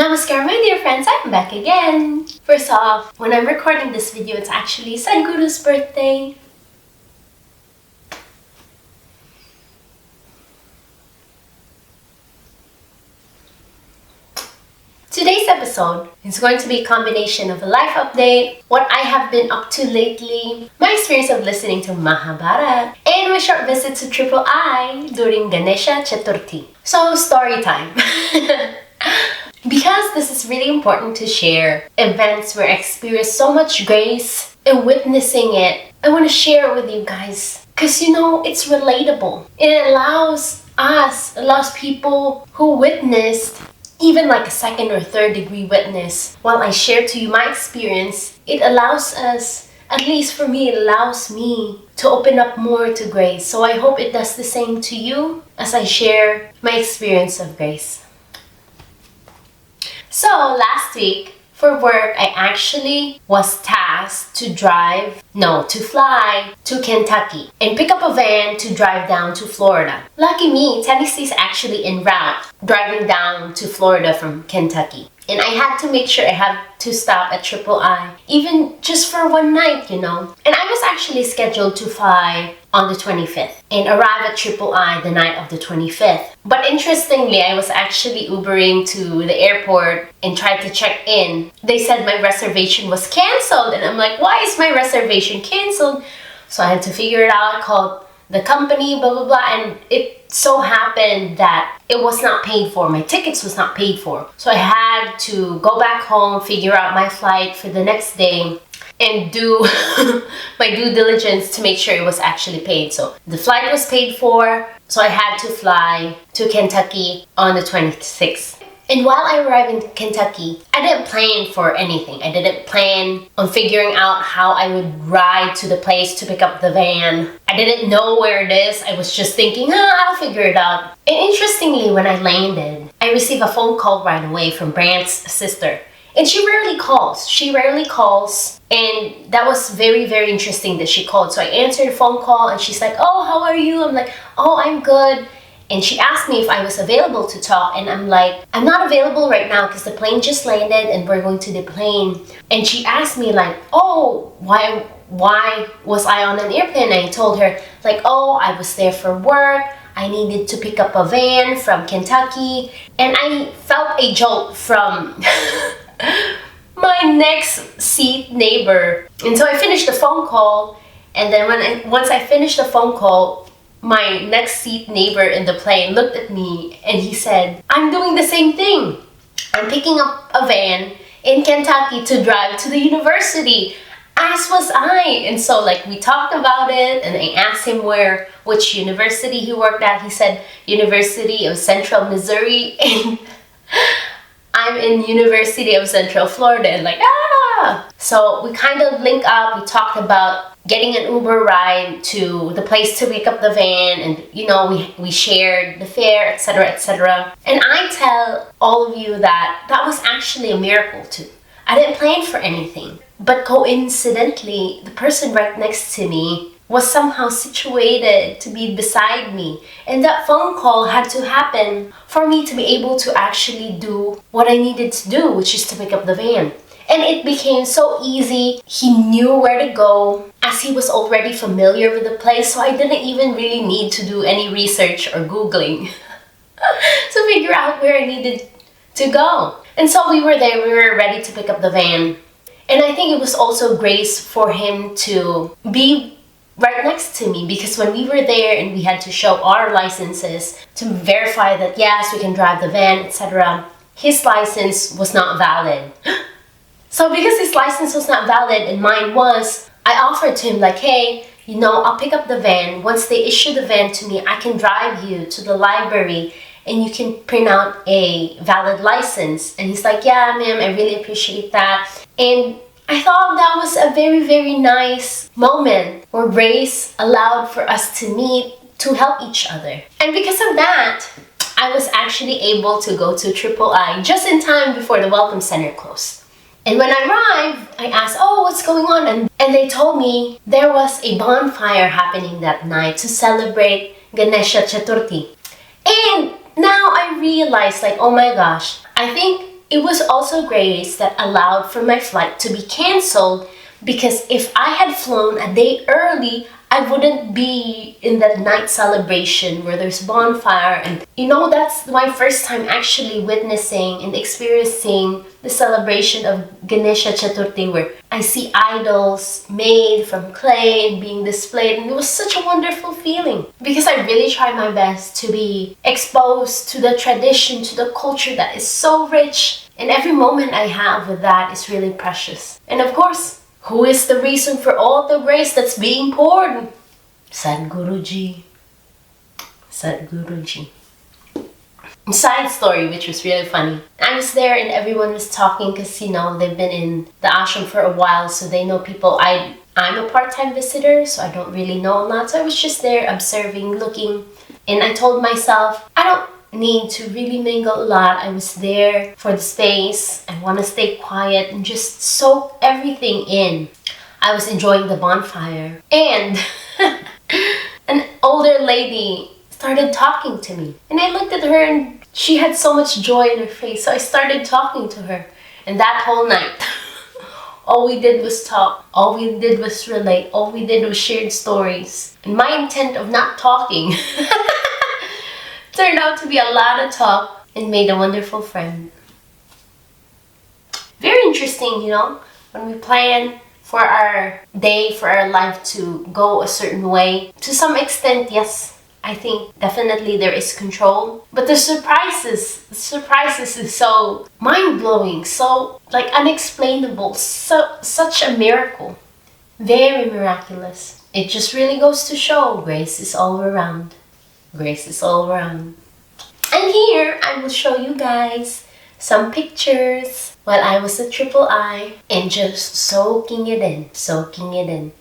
Namaskaram, my dear friends, I'm back again. First off, when I'm recording this video, it's actually Sadhguru's birthday. Today's episode is going to be a combination of a life update, what I have been up to lately, my experience of listening to Mahabharata, and my short visit to Triple I during Ganesh Chaturthi. So, story time. Because this is really important to share events where I experienced so much grace and witnessing it, I want to share it with you guys. Because it's relatable. It allows people who witnessed, even like a second or third degree witness, while I share to you my experience, it allows us, at least for me, it allows me to open up more to grace. So I hope it does the same to you as I share my experience of grace. So last week, for work, I actually was tasked to fly to Kentucky and pick up a van to drive down to Florida. Lucky me, Tennessee's actually en route, driving down to Florida from Kentucky. And I had to make sure I had to stop at Triple I, even just for one night, And I was actually scheduled to fly on the 25th and arrive at Triple I the night of the 25th. But interestingly, I was actually Ubering to the airport and tried to check in. They said my reservation was canceled, and I'm like, why is my reservation canceled? So I had to figure it out. I called the company, blah, blah, blah, and it so happened that it was not paid for. My tickets was not paid for. So I had to go back home, figure out my flight for the next day, and do my due diligence to make sure it was actually paid. So the flight was paid for, so I had to fly to Kentucky on the 26th. And while I arrived in Kentucky, I didn't plan for anything. I didn't plan on figuring out how I would ride to the place to pick up the van. I didn't know where it is. I was just thinking, I'll figure it out. And interestingly, when I landed, I received a phone call right away from Brant's sister. And she rarely calls. And that was very, very interesting that she called. So I answered the phone call and she's like, oh, how are you? I'm like, oh, I'm good. And she asked me if I was available to talk, and I'm like, I'm not available right now because the plane just landed and we're going to the plane. And she asked me like, oh, why was I on an airplane? And I told her like, oh, I was there for work. I needed to pick up a van from Kentucky. And I felt a jolt from my next seat neighbor. And so I finished the phone call, and then once I finished the phone call, my next seat neighbor in the plane looked at me and he said, I'm doing the same thing. I'm picking up a van in Kentucky to drive to the university, as was I. And so we talked about it, and I asked him which university he worked at. He said University of Central Missouri, and I'm in University of Central Florida, and So we kind of linked up. We talked about getting an Uber ride to the place to pick up the van, and we shared the fare, etc., etc. And I tell all of you that was actually a miracle too. I didn't plan for anything, but coincidentally, the person right next to me was somehow situated to be beside me, and that phone call had to happen for me to be able to actually do what I needed to do, which is to pick up the van. And it became so easy. He knew where to go, as he was already familiar with the place, so I didn't even really need to do any research or Googling to figure out where I needed to go. And so we were there, we were ready to pick up the van. And I think it was also grace for him to be right next to me, because when we were there and we had to show our licenses to verify that yes, we can drive the van, etc., his license was not valid. So because his license was not valid and mine was, I offered to him hey, I'll pick up the van. Once they issue the van to me, I can drive you to the library and you can print out a valid license. And he's like, yeah, ma'am, I really appreciate that. And I thought that was a very, very nice moment where grace allowed for us to meet, to help each other. And because of that, I was actually able to go to Triple I just in time before the Welcome Center closed. And when I arrived, I asked, oh, what's going on? And they told me there was a bonfire happening that night to celebrate Ganesh Chaturthi. And now I realized, oh my gosh, I think it was also grace that allowed for my flight to be canceled, because if I had flown a day early, I wouldn't be in that night celebration where there's bonfire. And that's my first time actually witnessing and experiencing the celebration of Ganesh Chaturthi, where I see idols made from clay and being displayed. And it was such a wonderful feeling, because I really try my best to be exposed to the tradition, to the culture that is so rich. And every moment I have with that is really precious. And of course, who is the reason for all the grace that's being poured? Sadhguruji. Sadhguruji. Side story, which was really funny. I was there and everyone was talking because, they've been in the ashram for a while, so they know people. I'm a part-time visitor, so I don't really know a lot. So I was just there observing, looking, and I told myself, I don't need to really mingle a lot. I was there for the space. I want to stay quiet and just soak everything in. I was enjoying the bonfire, and an older lady started talking to me, and I looked at her and she had so much joy in her face, so I started talking to her. And that whole night, all we did was talk, all we did was relate, all we did was shared stories. And my intent of not talking turned out to be a lot of talk and made a wonderful friend. Very interesting, when we plan for our day, for our life to go a certain way. To some extent, yes, I think definitely there is control. But the surprises is so mind-blowing, so unexplainable, such a miracle. Very miraculous. It just really goes to show grace is all around. Grace is all around. And here I will show you guys some pictures while I was at Triple I and just soaking it in.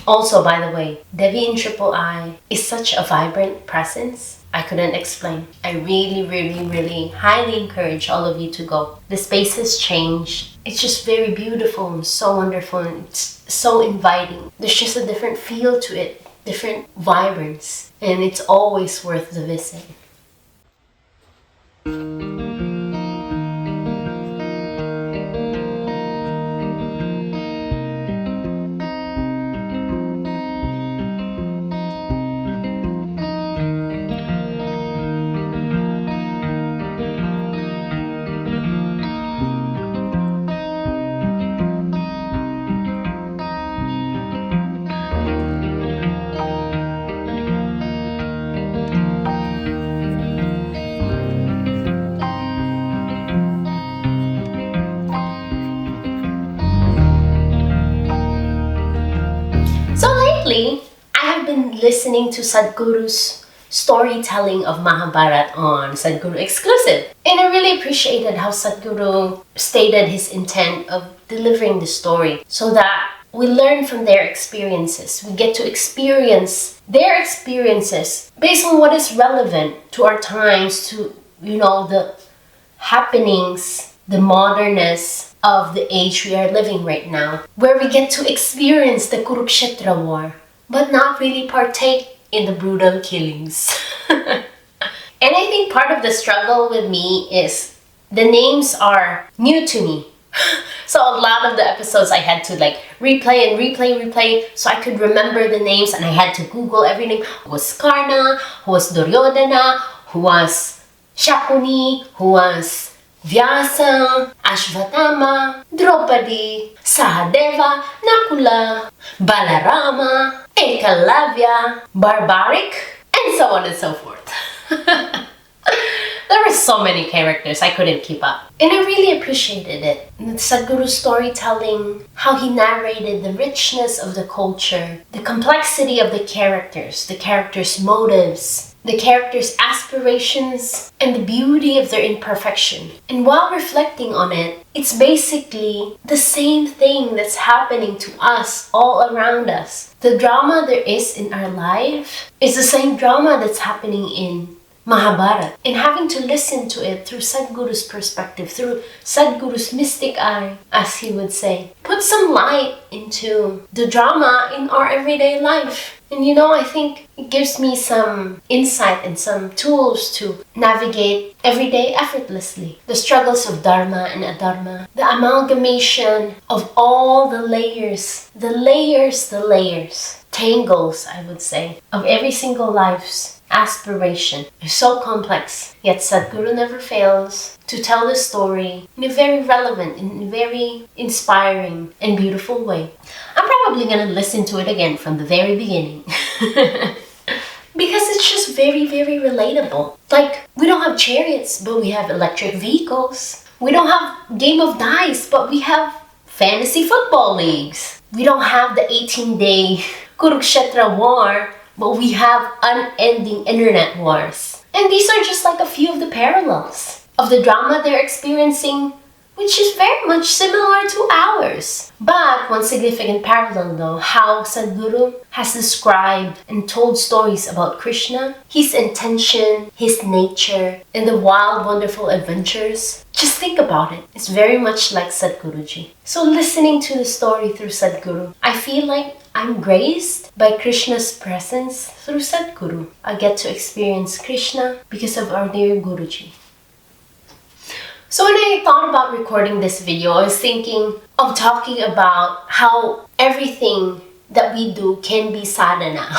Also, by the way, Devi in Triple I is such a vibrant presence. I couldn't explain. I really, really, really highly encourage all of you to go. The space has changed. It's just very beautiful and so wonderful, and it's so inviting. There's just a different feel to it, different vibrance, and it's always worth the visit. Lately, I have been listening to Sadhguru's storytelling of Mahabharata on Sadhguru Exclusive. And I really appreciated how Sadhguru stated his intent of delivering the story so that we learn from their experiences. We get to experience their experiences based on what is relevant to our times, to, the happenings, the modernness of the age we are living right now, where we get to experience the Kurukshetra war, but not really partake in the brutal killings. And I think part of the struggle with me is the names are new to me. So a lot of the episodes I had to replay so I could remember the names, and I had to Google every name. Who was Karna? Who was Duryodhana? Who was Shakuni? Who was Vyasa, Ashvatthama, Draupadi, Sahadeva, Nakula, Balarama, Ekalavya, Barbaric, and so on and so forth. There were so many characters, I couldn't keep up. And I really appreciated it. Sadhguru's storytelling, how he narrated the richness of the culture, the complexity of the characters' motives, the characters' aspirations, and the beauty of their imperfection. And while reflecting on it, it's basically the same thing that's happening to us all around us. The drama there is in our life is the same drama that's happening in Mahabharata, and having to listen to it through Sadhguru's perspective, through Sadhguru's mystic eye, as he would say, put some light into the drama in our everyday life. And I think it gives me some insight and some tools to navigate every day effortlessly. The struggles of Dharma and Adharma, the amalgamation of all the layers, tangles, I would say, of every single life's aspiration is so complex, yet Sadhguru never fails to tell the story in a very relevant, in a very inspiring and beautiful way. I'm probably gonna listen to it again from the very beginning because it's just very, very relatable. Like, we don't have chariots, but we have electric vehicles. We don't have game of dice, but we have fantasy football leagues. We don't have the 18-day Kurukshetra war, but we have unending internet wars. And these are just like a few of the parallels of the drama they're experiencing, which is very much similar to ours. But one significant parallel though, how Sadhguru has described and told stories about Krishna, his intention, his nature, and the wild, wonderful adventures. Just think about it. It's very much like Sadhguruji. So listening to the story through Sadhguru, I feel like I'm graced by Krishna's presence through Sadhguru. I get to experience Krishna because of our dear Guruji. So when I thought about recording this video, I was thinking of talking about how everything that we do can be sadhana.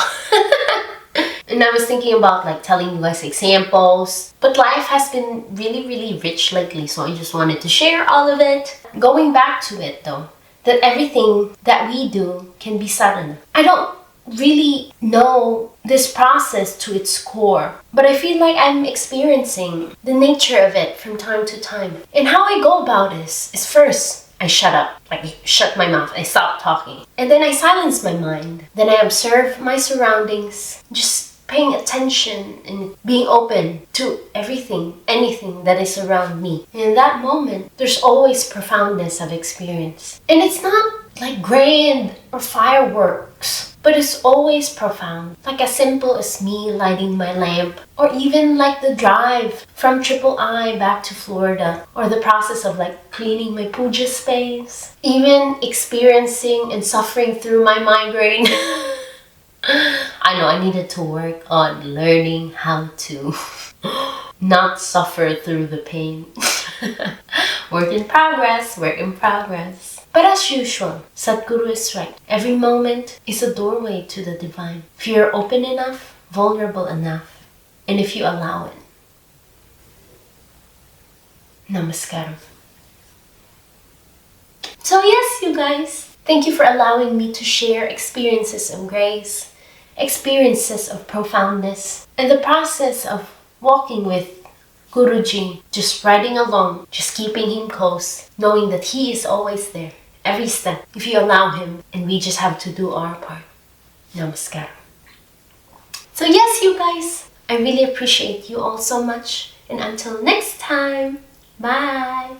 And I was thinking about like telling you guys examples. But life has been really, really rich lately, so I just wanted to share all of it. Going back to it though, that everything that we do can be sadhana. I don't really know this process to its core, but I feel like I'm experiencing the nature of it from time to time. And how I go about this is first, I shut up, like shut my mouth, I stop talking. And then I silence my mind. Then I observe my surroundings, just paying attention and being open to everything, anything that is around me. And in that moment, there's always profoundness of experience. And it's not like grand or fireworks, but it's always profound. Like as simple as me lighting my lamp, or even like the drive from Triple I back to Florida, or the process of like cleaning my puja space, even experiencing and suffering through my migraine. I know I needed to work on learning how to not suffer through the pain. Work in progress, work in progress. But as usual, Sadhguru is right. Every moment is a doorway to the divine. If you're open enough, vulnerable enough, and if you allow it. Namaskaram. So yes, you guys, thank you for allowing me to share experiences of grace, experiences of profoundness, and the process of walking with Guruji, just riding along, just keeping him close, knowing that he is always there, every step, if you allow him, and we just have to do our part. Namaskaram. So yes, you guys, I really appreciate you all so much, and until next time, bye!